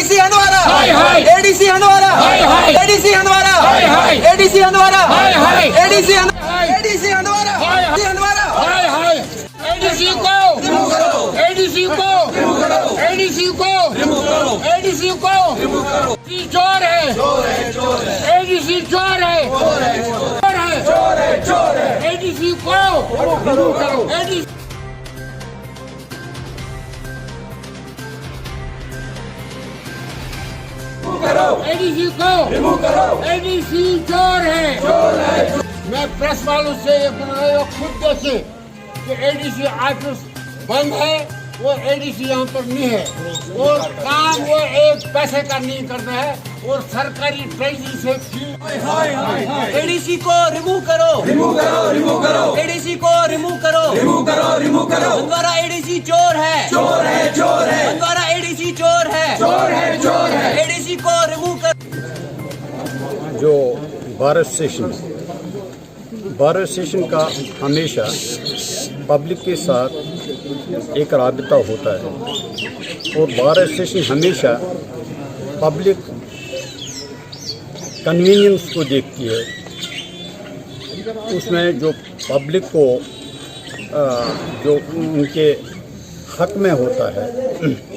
ADC Handwara, ADC Handwara, ADC Handwara, ADC Handwara, ADC ADC Handwara, Handwara, ADC को, ADC को, ADC को, एडीसी को, चोर है, एडीसी चोर है, एडीसी को, एडीसी एडीसी को, एडीसी चोर है। मैं प्रेस वालों से ये बोल रहा हूँ, खुद देखे कि एडीसी ऑफिस बंद है, वो एडीसी यहाँ पर नहीं है और काम वो एक पैसे का नहीं करता है और सरकारी ट्रेजरी से एडीसी को रिमूव करो, रिमूव करो, रिमूव करो, एडीसी को रिमूव करो, रिमूव करो, रिमूव करो। हंदवारा एडीसी चोर है, चोर है, चोर है, हंदवारा एडीसी चोर है, चोर है, चोर है। एडीसी को रिमूव करो। जो बार एसोसिएशन का हमेशा पब्लिक के साथ एक राबिता होता है और बार एसोसिएशन हमेशा पब्लिक कन्वीनियंस को देखती है। उसमें जो पब्लिक को जो उनके हक में होता है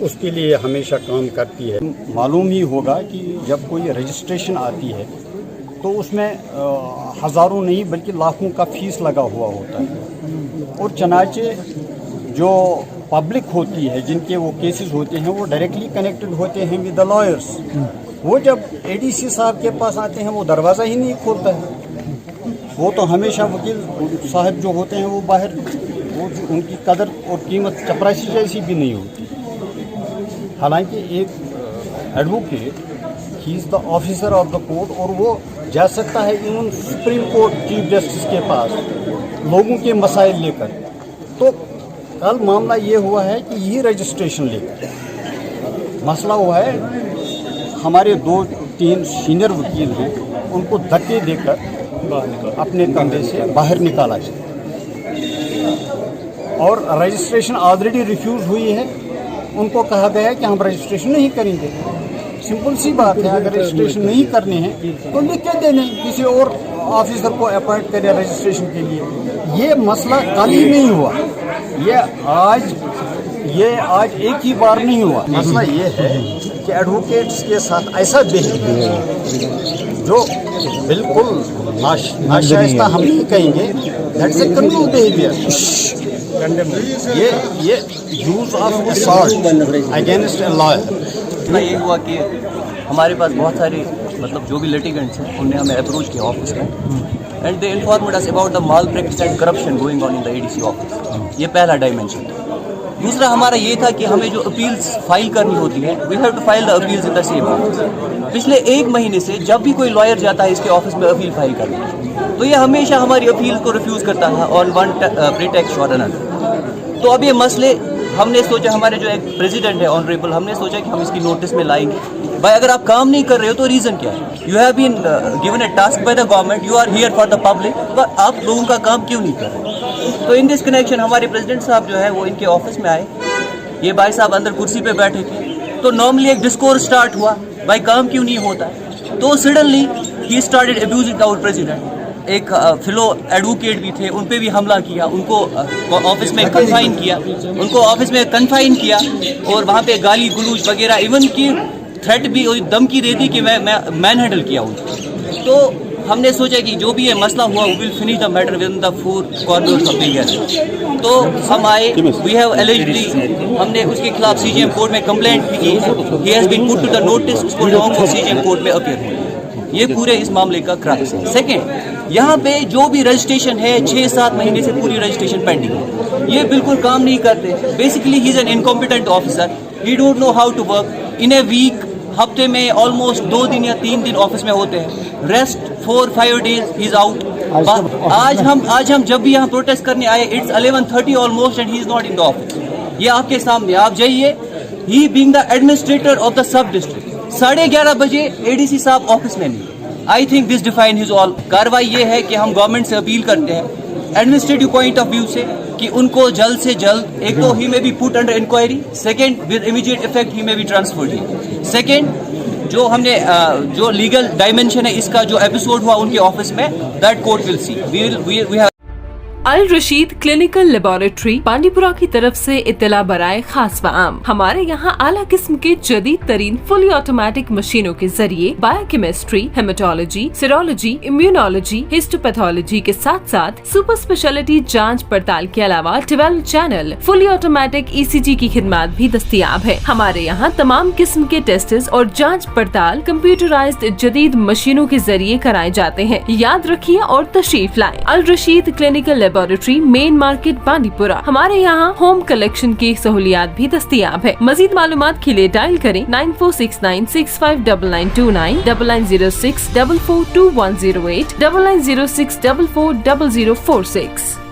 उसके लिए हमेशा काम करती है। मालूम ही होगा कि जब कोई रजिस्ट्रेशन आती है तो उसमें हज़ारों नहीं बल्कि लाखों का फीस लगा हुआ होता है और चनाचे जो पब्लिक होती है जिनके वो केसेस होते हैं वो डायरेक्टली कनेक्टेड होते हैं विद द लॉयर्स। वो जब एडीसी साहब के पास आते हैं वो दरवाज़ा ही नहीं खोलता है। वो तो हमेशा वकील साहब जो होते हैं वो बाहर, वो उनकी कदर और कीमत चपरासी जैसी भी नहीं होती। हालांकि एक advocate he is the officer of the court और वो जा सकता है even supreme court chief justice के पास लोगों के मसाइल लेकर। तो कल मामला ये हुआ है कि ये रजिस्ट्रेशन लेकर मसला हुआ है, हमारे 2-3 सीनियर वकील हैं उनको धक्के देकर अपने कंधे से बाहर निकाला जाए और रजिस्ट्रेशन ऑलरेडी रिफ्यूज़ हुई है। उनको कहा गया है कि हम रजिस्ट्रेशन नहीं करेंगे। सिंपल सी बात है, अगर रजिस्ट्रेशन नहीं करने हैं तो लिख के दे दें, किसी और ऑफिसर को अपॉइंट करें रजिस्ट्रेशन के लिए। ये मसला कल ही नहीं हुआ, ये आज एक ही बार नहीं हुआ। मसला ये है कि एडवोकेट्स के साथ ऐसा बिहेवियर जो बिल्कुल नाशाइस्ता हम नहीं कहेंगे, दैट्स ए क्रिमिनल बिहेवियर। ये use of assault against a lawyer. ये हुआ कि हमारे पास बहुत सारे जो भी लिटिगेंट्स हैं उन्होंने हमें अप्रोच किया ऑफिस में and they informed us about the mall practice and corruption going on in the ADC office. ये पहला डायमेंशन था। दूसरा हमारा ये था कि हमें जो अपील्स फाइल करनी होती है, we have to file the appeals in the same office. पिछले 1 महीने से जब भी कोई लॉयर जाता है इसके ऑफिस में अपील फाइल करने, तो ये हमेशा हमारी अपील को रिफ्यूज़ करता था ऑन वन प्रीटेक्स्ट और अनदर। तो अब ये मसले हमने सोचा, हमारे जो एक प्रेसिडेंट है ऑनरेबल, हमने सोचा कि हम इसकी नोटिस में लाएंगे। भाई अगर आप काम नहीं कर रहे हो तो रीज़न क्या है? You have been given a task by the government, you are here for the public, पर आप लोगों का काम क्यों नहीं कर रहे? तो इन दिस कनेक्शन हमारे प्रेसिडेंट साहब जो है वो इनके ऑफिस में आए। ये भाई साहब अंदर कुर्सी पे बैठे थे, तो नॉर्मली एक डिस्कोर्स स्टार्ट हुआ, भाई काम क्यों नहीं होता है? तो सडनली ही स्टार्टेड अब्यूजिंग आवर प्रेसिडेंट। एक फेलो एडवोकेट भी थे, उन पे भी हमला किया, उनको ऑफिस में कन्फाइन किया, और वहाँ पे गाली गलूज वगैरह, इवन की थ्रेट भी धमकी दे दी कि मैं मैन हैंडल किया उनको। तो हमने सोचा कि जो भी ये मसला हुआ we will finish the matter within the 4 corners of the year. तो हम आए, वी हैव एलिजिडली, हमने उसके खिलाफ सीजीएम कोर्ट में कंप्लेंट भी की है। He has been put to the notice, उसको लॉन्ग सीजीएम कोर्ट में अपीयर हुए। ये पूरे इस मामले का क्रक्स है। सेकेंड, यहाँ पे जो भी रजिस्ट्रेशन है 6-7 महीने से पूरी रजिस्ट्रेशन पेंडिंग है, ये बिल्कुल काम नहीं करते। Basically he is an incompetent officer, he don't know how to work. In a week, हफ्ते में ऑलमोस्ट 2 दिन या 3 दिन ऑफिस में होते हैं, rest 4-5 days he is out. आज हम जब भी यहाँ प्रोटेस्ट करने आए, it's 11:30 almost and he is not in the office. ये आपके सामने, आप जाइए, he being the administrator of the sub district, 11:30 बजे एडीसी साहब ऑफिस में नहीं। I think this define his all. कार्रवाई ये है कि हम गवर्नमेंट से अपील करते हैं एडमिनिस्ट्रेटिव पॉइंट ऑफ व्यू से कि उनको जल्द से जल्द, एक तो he may be put under inquiry, second with immediate effect he may be transferred. Second जो हमने जो लीगल डायमेंशन है इसका जो एपिसोड हुआ उनके ऑफिस में, that court will see. We have Al Rashid clinical laboratory Bandipora की तरफ से इत्तला बराए खास व आम। हमारे यहाँ आला किस्म के जदीद तरीन फुली ऑटोमेटिक मशीनों के जरिए biochemistry, haematology, serology, immunology, histopathology के साथ साथ सुपर स्पेशलिटी जांच पड़ताल के अलावा 12 चैनल फुली ऑटोमेटिक ECG की खिदमत भी दस्तयाब है। हमारे यहाँ तमाम किस्म के टेस्ट और जाँच पड़ताल कंप्यूटराइज्ड जदीद मशीनों के जरिए कराए जाते हैं। याद रखिए और तशरीफ लाएं। Al Rashid clinical laboratory, main market Bandipura. हमारे यहाँ होम कलेक्शन की सहूलियात भी दस्तयाब है। मजीद मालूमात के लिए डायल करें 9469659929, 9906442108, 9906440046।